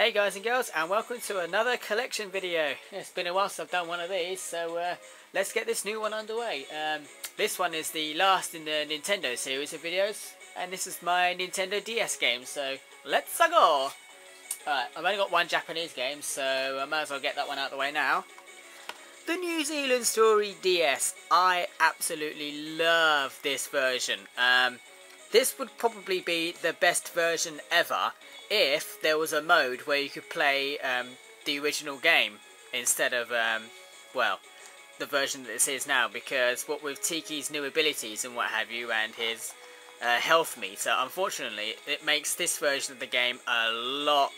Hey guys and girls, and welcome to another collection video. It's been a while since I've done one of these, so let's get this new one underway. This one is the last in the Nintendo series of videos, and this is my Nintendo DS game, so let's go! Alright, I've only got one Japanese game, so I might as well get that one out of the way now. The New Zealand Story DS. I absolutely love this version. This would probably be the best version ever if there was a mode where you could play the original game instead of, well, the version that this is now, because what with Tiki's new abilities and what have you, and his health meter, unfortunately, it makes this version of the game a lot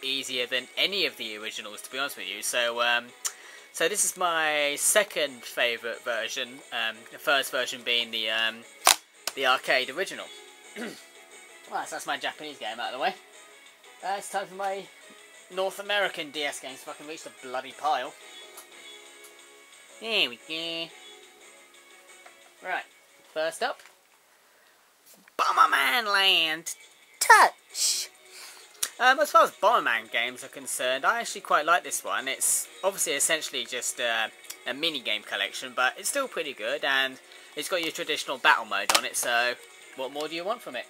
easier than any of the originals, to be honest with you. So, so this is my second favourite version, the first version being the arcade original. Right, so that's my Japanese game out of the way. It's time for my North American DS games, if I can reach the bloody pile. There we go. Right, first up, Bomberman Land Touch. As far as Bomberman games are concerned, I actually quite like this one. It's obviously essentially just a mini-game collection, but it's still pretty good, and it's got your traditional battle mode on it, so what more do you want from it?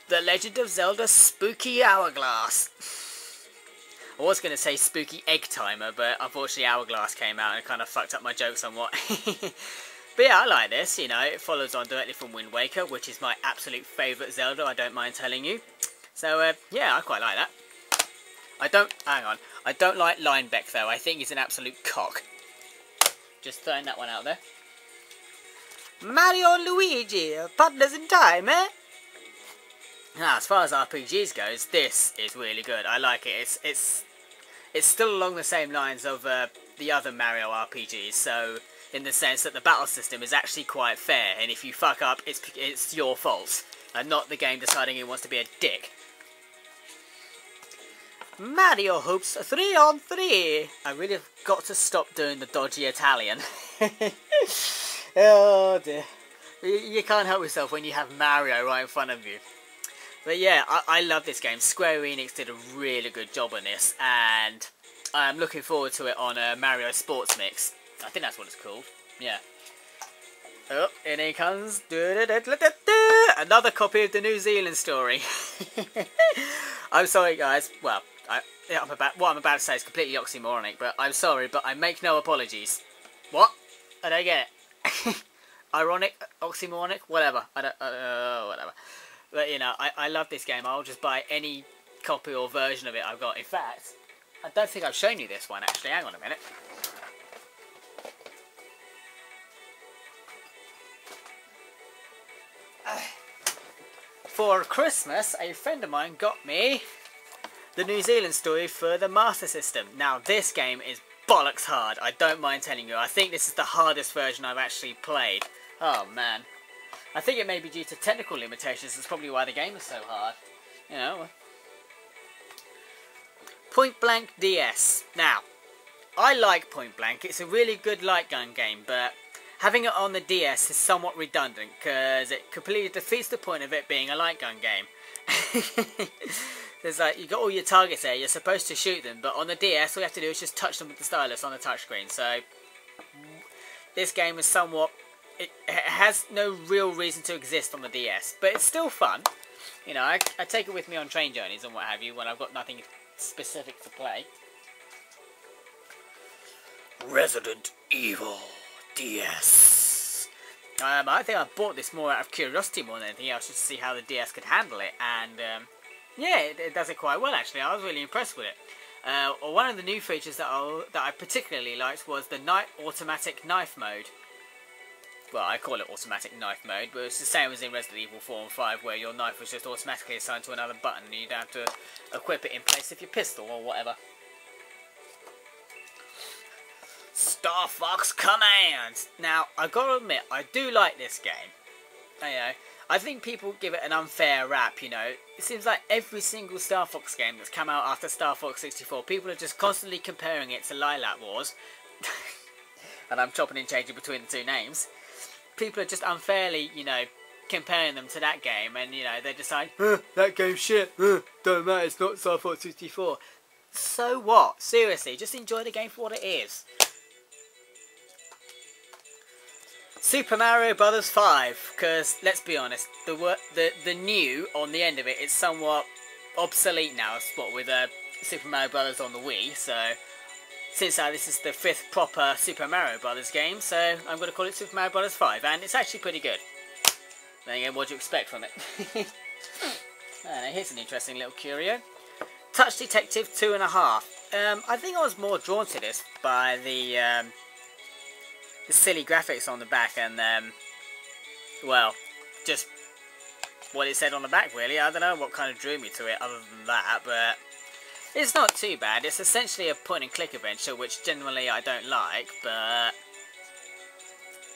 The Legend of Zelda Spooky Hourglass. I was going to say Spooky Egg Timer, but unfortunately Hourglass came out and kind of fucked up my joke somewhat. But yeah, I like this, you know, it follows on directly from Wind Waker, which is my absolute favourite Zelda, I don't mind telling you. So, yeah, I quite like that. I don't like Linebeck though, I think he's an absolute cock. Just throwing that one out there. Mario and Luigi, partners in time, eh? Now, as far as RPGs goes, this is really good. I like it. It's still along the same lines of the other Mario RPGs. So, in the sense that the battle system is actually quite fair, and if you fuck up, it's your fault, and not the game deciding it wants to be a dick. Mario Hoops 3-on-3. I really have got to stop doing the dodgy Italian. Oh dear. You can't help yourself when you have Mario right in front of you. But yeah, I love this game. Square Enix did a really good job on this, and I'm looking forward to it on Mario Sports Mix. I think that's what it's called. Yeah. Oh, and here comes another copy of the New Zealand Story. I'm sorry, guys. Well, what I'm about to say is completely oxymoronic, but I'm sorry, but I make no apologies. What? I don't get it. Ironic, oxymoronic, whatever. Whatever. But you know, I love this game. I'll just buy any copy or version of it I've got. In fact, I don't think I've shown you this one actually. Hang on a minute. For Christmas, a friend of mine got me the New Zealand Story for the Master System. Now, this game is bollocks hard. I don't mind telling you. I think this is the hardest version I've actually played. Oh man. I think it may be due to technical limitations. That's probably why the game is so hard. You know. Point Blank DS. Now, I like Point Blank. It's a really good light gun game, but having it on the DS is somewhat redundant because it completely defeats the point of it being a light gun game. There's like, you got all your targets there, you're supposed to shoot them, but on the DS all you have to do is just touch them with the stylus on the touchscreen. So this game is somewhat, it has no real reason to exist on the DS, but it's still fun. You know, I take it with me on train journeys and what have you when I've got nothing specific to play. Resident Evil DS. I think I bought this more out of curiosity more than anything else, just to see how the DS could handle it, and yeah, it does it quite well actually. I was really impressed with it. One of the new features that I particularly liked was the automatic knife mode. Well, I call it automatic knife mode, but it's the same as in Resident Evil 4 and 5, where your knife was just automatically assigned to another button and you'd have to equip it in place of your pistol or whatever. Star Fox Command. Now, I've got to admit, I do like this game. You know, I think people give it an unfair rap, you know. It seems like every single Star Fox game that's come out after Star Fox 64, people are just constantly comparing it to Lilac Wars. And I'm chopping and changing between the two names. People are just unfairly, you know, comparing them to that game, and you know they decide that game's shit. Don't matter, it's not Star Fox 64. So what? Seriously, just enjoy the game for what it is. Super Mario Brothers 5, because let's be honest, the new on the end of it is somewhat obsolete now. What with Super Mario Brothers on the Wii, so since this is the 5th proper Super Mario Brothers game, so I'm going to call it Super Mario Brothers 5, and it's actually pretty good. Then again, what do you expect from it? Here's an interesting little curio. Touch Detective 2.5. I think I was more drawn to this by the silly graphics on the back and, well, just what it said on the back, really. I don't know what kind of drew me to it other than that, but it's not too bad. It's essentially a point-and-click adventure, which generally I don't like, but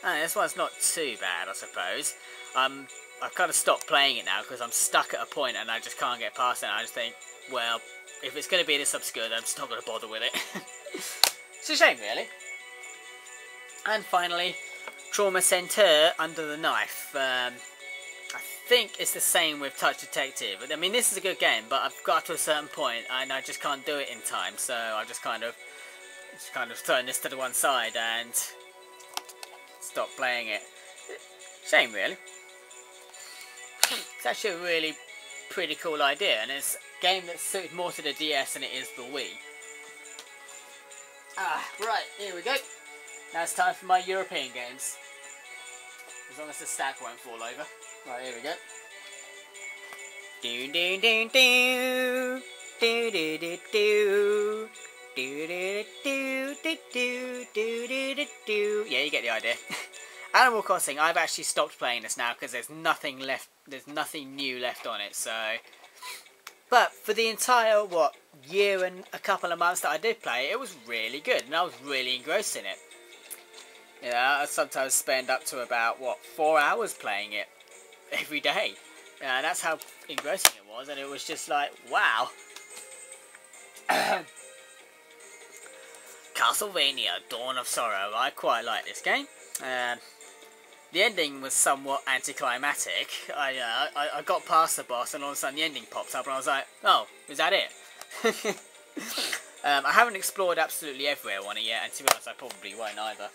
this one's not too bad, I suppose. I've kind of stopped playing it now because I'm stuck at a point and I just can't get past it. I just think, well, if it's going to be this obscure, then I'm just not going to bother with it. It's a shame, really. And finally, Trauma Center Under the Knife. I think it's the same with Touch Detective. I mean, this is a good game, but I've got to a certain point and I just can't do it in time. So I just kind of throwing this to the one side and stop playing it. Shame, really. It's actually a really pretty cool idea, and it's a game that's suited more to the DS than it is the Wii. Right, here we go. Now it's time for my European games. As long as the stack won't fall over. Right, here we go. Do do do do do do do do do do do do do do do. Yeah, you get the idea. Animal Crossing, I've actually stopped playing this now because there's nothing left. There's nothing new left on it. So, but for the entire year and a couple of months that I did play, it was really good, and I was really engrossed in it. Yeah, I sometimes spend up to about 4 hours playing it every day. And that's how engrossing it was, and it was just like, wow. Castlevania Dawn of Sorrow. I quite like this game. The ending was somewhat anticlimactic. I got past the boss and all of a sudden the ending pops up and I was like, oh, is that it? I haven't explored absolutely everywhere on it yet, and to be honest I probably won't either.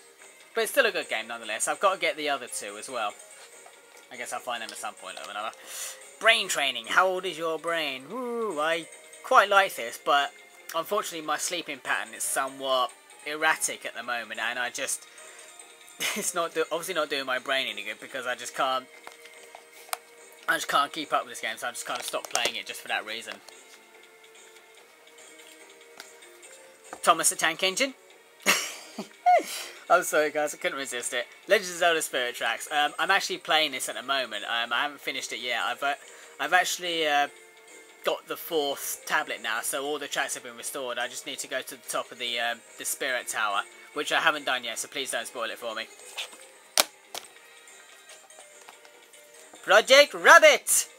But it's still a good game nonetheless. I've got to get the other two as well. I guess I'll find them at some point or another. Brain training. How old is your brain? Woo, I quite like this, but unfortunately my sleeping pattern is somewhat erratic at the moment, and I just... it's obviously not doing my brain any good because I just can't keep up with this game, so I just kind of stopped playing it just for that reason. Thomas the Tank Engine. I'm sorry guys, I couldn't resist it. Legend of Zelda Spirit Tracks. I'm actually playing this at the moment. I haven't finished it yet. I've actually got the 4th tablet now, so all the tracks have been restored. I just need to go to the top of the Spirit Tower, which I haven't done yet, so please don't spoil it for me. Project Rabbit!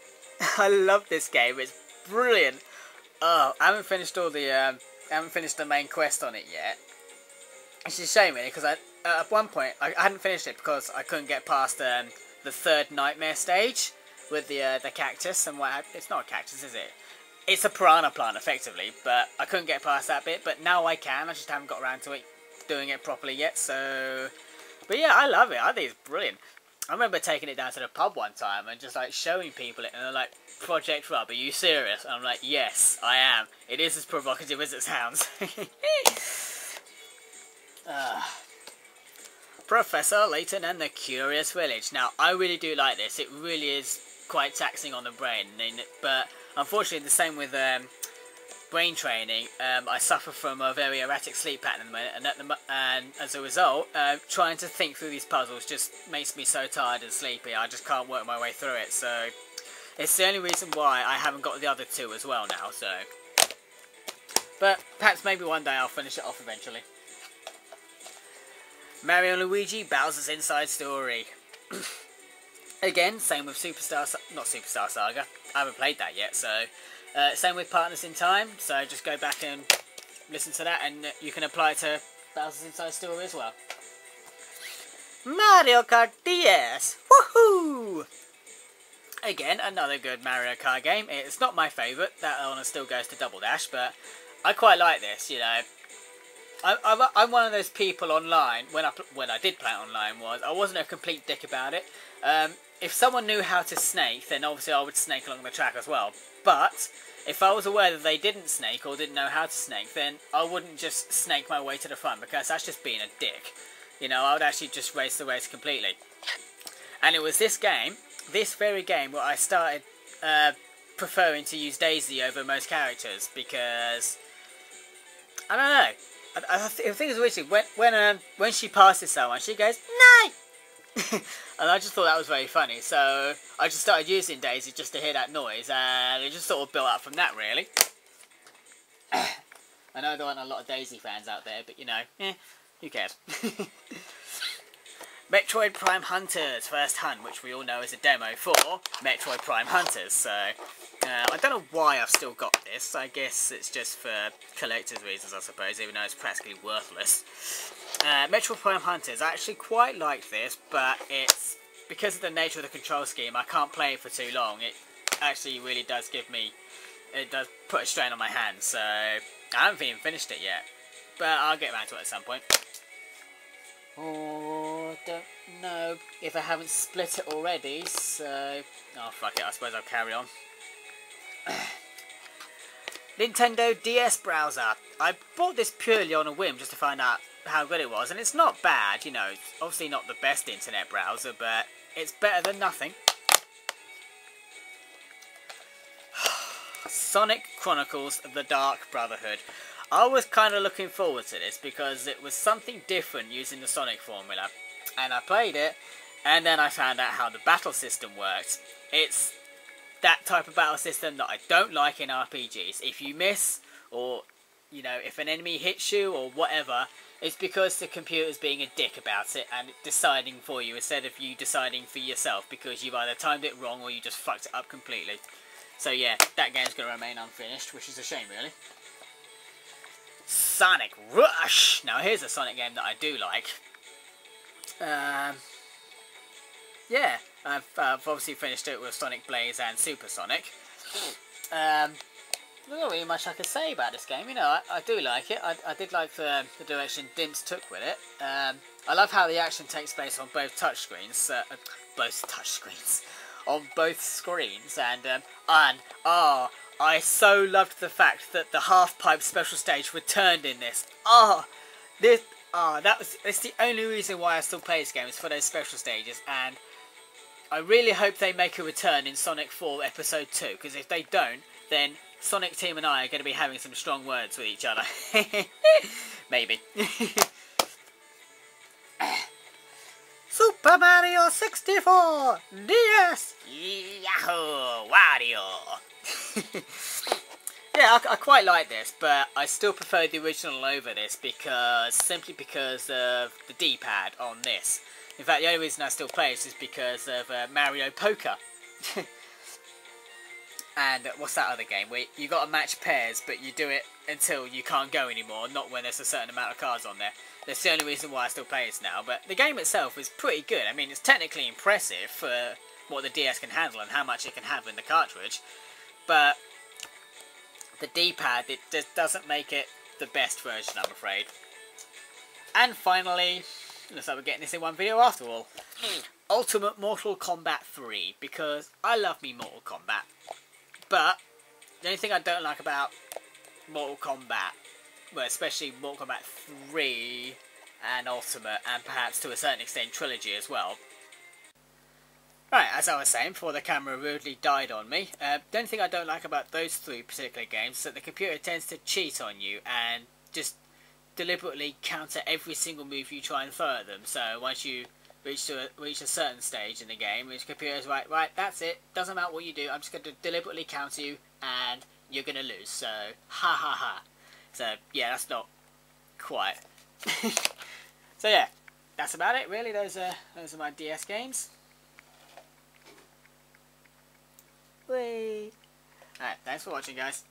I love this game, it's brilliant. Oh, I haven't finished the main quest on it yet. It's a shame really, because at one point I hadn't finished it because I couldn't get past the 3rd nightmare stage with the cactus and what. It's not a cactus, is it? It's a piranha plant effectively, but I couldn't get past that bit. But now I can. I just haven't got around to it, doing it properly yet. So, but yeah, I love it. I think it's brilliant. I remember taking it down to the pub one time and just like showing people it, and they're like, "Project Rub, are you serious?" And I'm like, "Yes, I am. It is as provocative as it sounds." Professor Layton and the Curious Village. Now, I really do like this. It really is quite taxing on the brain, but unfortunately, the same with brain training. I suffer from a very erratic sleep pattern at the moment, and as a result, trying to think through these puzzles just makes me so tired and sleepy. I just can't work my way through it. So, it's the only reason why I haven't got the other two as well now. So, but perhaps maybe one day I'll finish it off eventually. Mario and Luigi Bowser's Inside Story. Again, same with not Superstar Saga. I haven't played that yet, so same with Partners in Time. So just go back and listen to that, and you can apply it to Bowser's Inside Story as well. Mario Kart DS. Woohoo! Again, another good Mario Kart game. It's not my favourite. That one still goes to Double Dash, but I quite like this. You know, I'm one of those people online. When I did play it online, I wasn't a complete dick about it. If someone knew how to snake, then obviously I would snake along the track as well. But if I was aware that they didn't snake or didn't know how to snake, then I wouldn't just snake my way to the front, because that's just being a dick. You know, I would actually just race the race completely. And it was this very game, where I started preferring to use Daisy over most characters, because I don't know. I think it's weird. When she passes someone, she goes no. And I just thought that was very funny, so I just started using Daisy just to hear that noise, and it just sort of built up from that, really. I know there aren't a lot of Daisy fans out there, but you know, who cares? Metroid Prime Hunters First Hunt, which we all know is a demo for Metroid Prime Hunters, so I don't know why I've still got this. I guess it's just for collector's reasons, I suppose, even though it's practically worthless. Metroid Prime Hunters, I actually quite like this, but it's because of the nature of the control scheme, I can't play it for too long. It actually really does it does put a strain on my hands, so I haven't even finished it yet, but I'll get around to it at some point. Oh, don't know if I haven't split it already, so oh fuck it, I suppose I'll carry on. Nintendo DS browser. I bought this purely on a whim just to find out how good it was, and it's not bad, you know. It's obviously not the best internet browser, but it's better than nothing. Sonic Chronicles of the Dark Brotherhood. I was kind of looking forward to this because it was something different using the Sonic formula, and I played it, and then I found out how the battle system worked. It's that type of battle system that I don't like in RPGs. If you miss, or you know, if an enemy hits you or whatever, it's because the computer's being a dick about it and deciding for you instead of you deciding for yourself, because you've either timed it wrong or you just fucked it up completely. So yeah, that game's going to remain unfinished, which is a shame, really. Sonic Rush! Now here's a Sonic game that I do like. Yeah, I've obviously finished it with Sonic Blaze and Super Sonic. There's not really much I can say about this game. You know, I do like it. I did like the direction Dimps took with it. I love how the action takes place on both touchscreens. On both screens, and I so loved the fact that the half-pipe special stage returned in this. That's the only reason why I still play this game, is for those special stages, and I really hope they make a return in Sonic 4 Episode 2, because if they don't, then Sonic Team and I are going to be having some strong words with each other. Maybe. Super Mario 64 DS! Yahoo! Wario! Yeah, I quite like this, but I still prefer the original over this, simply because of the D-pad on this. In fact, the only reason I still play this is because of Mario Poker. And what's that other game where you got to match pairs, but you do it until you can't go anymore, not when there's a certain amount of cards on there. That's the only reason why I still play this now. But the game itself is pretty good. I mean, it's technically impressive for what the DS can handle and how much it can have in the cartridge. But the D-pad, it just doesn't make it the best version, I'm afraid. And finally, looks like we're getting this in one video after all. Ultimate Mortal Kombat 3, because I love me Mortal Kombat. But the only thing I don't like about Mortal Kombat, well, especially Mortal Kombat 3 and Ultimate, and perhaps to a certain extent Trilogy as well. Right, as I was saying before the camera rudely died on me, the only thing I don't like about those three particular games is that the computer tends to cheat on you and just deliberately counter every single move you try and throw at them. So once you reach a certain stage in the game, the computer's right, that's it, doesn't matter what you do, I'm just going to deliberately counter you and you're going to lose. So, ha ha ha. So, yeah, that's not quite. So yeah, that's about it really. Those are my DS games. Whee! Alright, thanks for watching, guys.